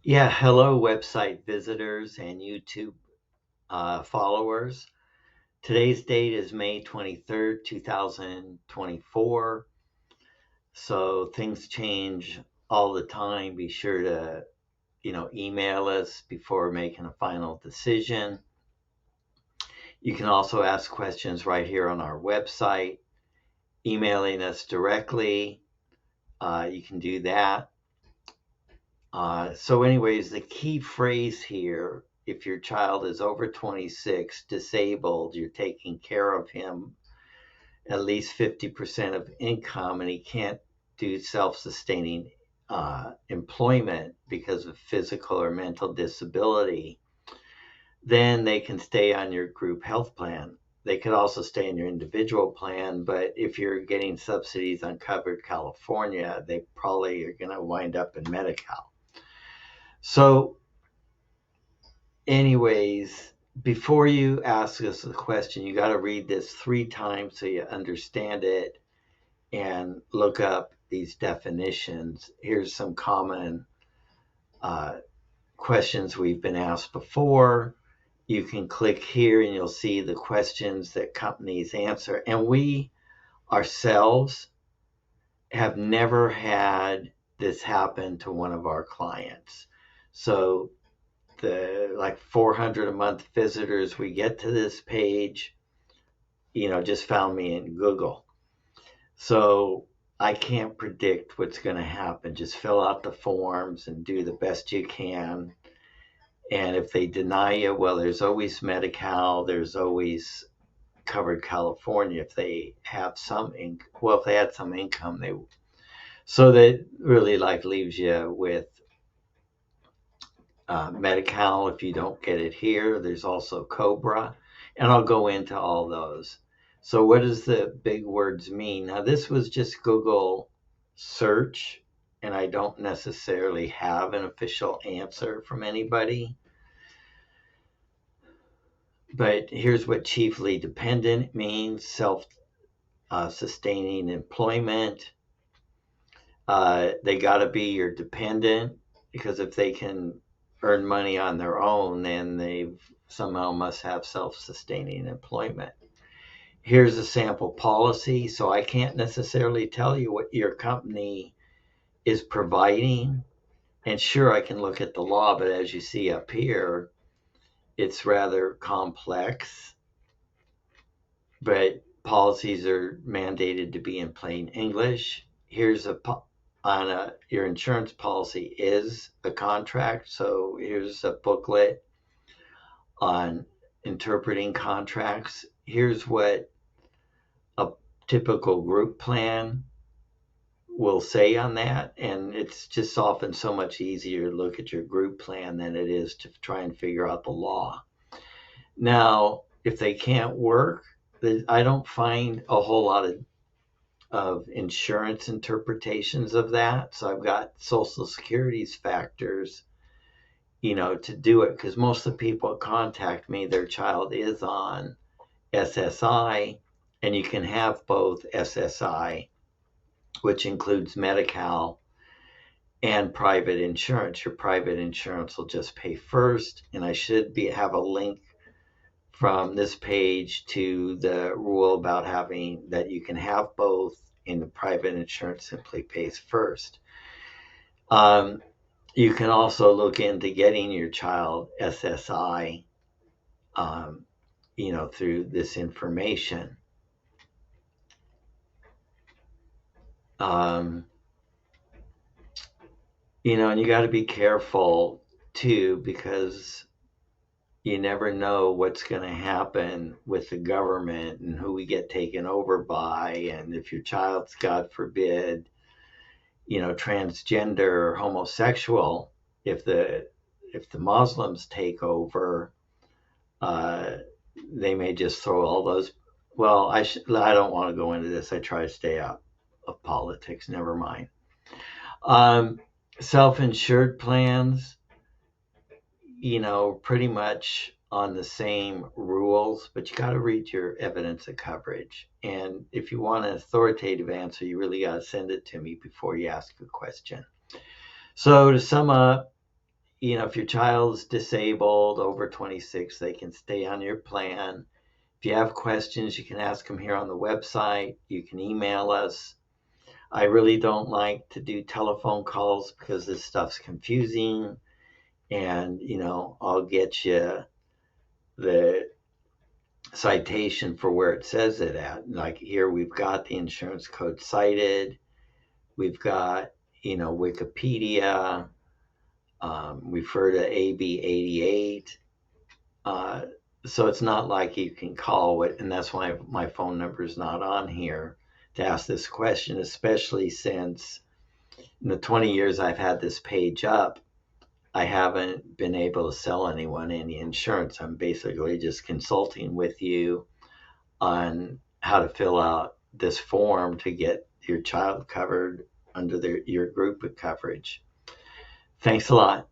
Yeah, hello, website visitors and YouTube followers. Today's date is May 23rd, 2024. So things change all the time. Be sure to, email us before making a final decision. You can also ask questions right here on our website, emailing us directly. You can do that. Anyways, the key phrase here, if your child is over 26, disabled, you're taking care of him at least 50% of income, and he can't do self sustaining employment because of physical or mental disability, then they can stay on your group health plan. They could also stay in your individual plan, but if you're getting subsidies on Covered California, they probably are going to wind up in Medi-Cal. So anyways, before you ask us a question, you got to read this 3 times so you understand it and look up these definitions. Here's some common uh, questions we've been asked before. You can click here and you'll see the questions that companies answer. And we ourselves have never had this happen to one of our clients. So the like 400 a month visitors we get to this page, just found me in Google. So I can't predict what's going to happen. Just fill out the forms and do the best you can. And if they deny you, well, there's always Medi-Cal, there's always Covered California if they have some income. Well, if they had some income, they so that really like leaves you with Medi-Cal if you don't get it here. There's also Cobra, and I'll go into all those. So what does the big words mean? Now this was just Google search, and I don't necessarily have an official answer from anybody. But here's what chiefly dependent means: self-sustaining employment. They got to be your dependent, because if they can earn money on their own, then they somehow must have self-sustaining employment. Here's a sample policy. So I can't necessarily tell you what your company is providing. And sure, I can look at the law, but as you see up here, it's rather complex. But policies are mandated to be in plain English. Here's your insurance policy is a contract. So here's a booklet on interpreting contracts. Here's what a typical group plan will say on that. And it's just often so much easier to look at your group plan than it is to try and figure out the law. Now, if they can't work, I don't find a whole lot of insurance interpretations of that. So I've got Social Security's factors, to do it, because most of the people that contact me, their child is on SSI, and you can have both SSI, which includes Medi-Cal, and private insurance. Your private insurance will just pay first, and I should have a link from this page to the rule about having that you can have both, and the private insurance simply pays first. You can also look into getting your child SSI, through this information. And you got to be careful too, because you never know what's going to happen with the government and who we get taken over by. And if your child's, God forbid, transgender or homosexual, if the Muslims take over, they may just throw all those. Well, I don't want to go into this. I try to stay out of politics. Never mind. Um, Self-insured plans, pretty much on the same rules, but you got to read your evidence of coverage. And if you want an authoritative answer, you really got to send it to me before you ask a question. So to sum up, if your child's disabled over 26, they can stay on your plan. If you have questions, you can ask them here on the website. You can email us. I really don't like to do telephone calls because this stuff's confusing. And, I'll get you the citation for where it says it at. Like here, we've got the insurance code cited. We've got, Wikipedia. Refer to AB 88. So it's not like you can call it, and that's why my phone number is not on here to ask this question, especially since in the 20 years I've had this page up, I haven't been able to sell anyone any insurance. I'm basically just consulting with you on how to fill out this form to get your child covered under your group of coverage. Thanks a lot.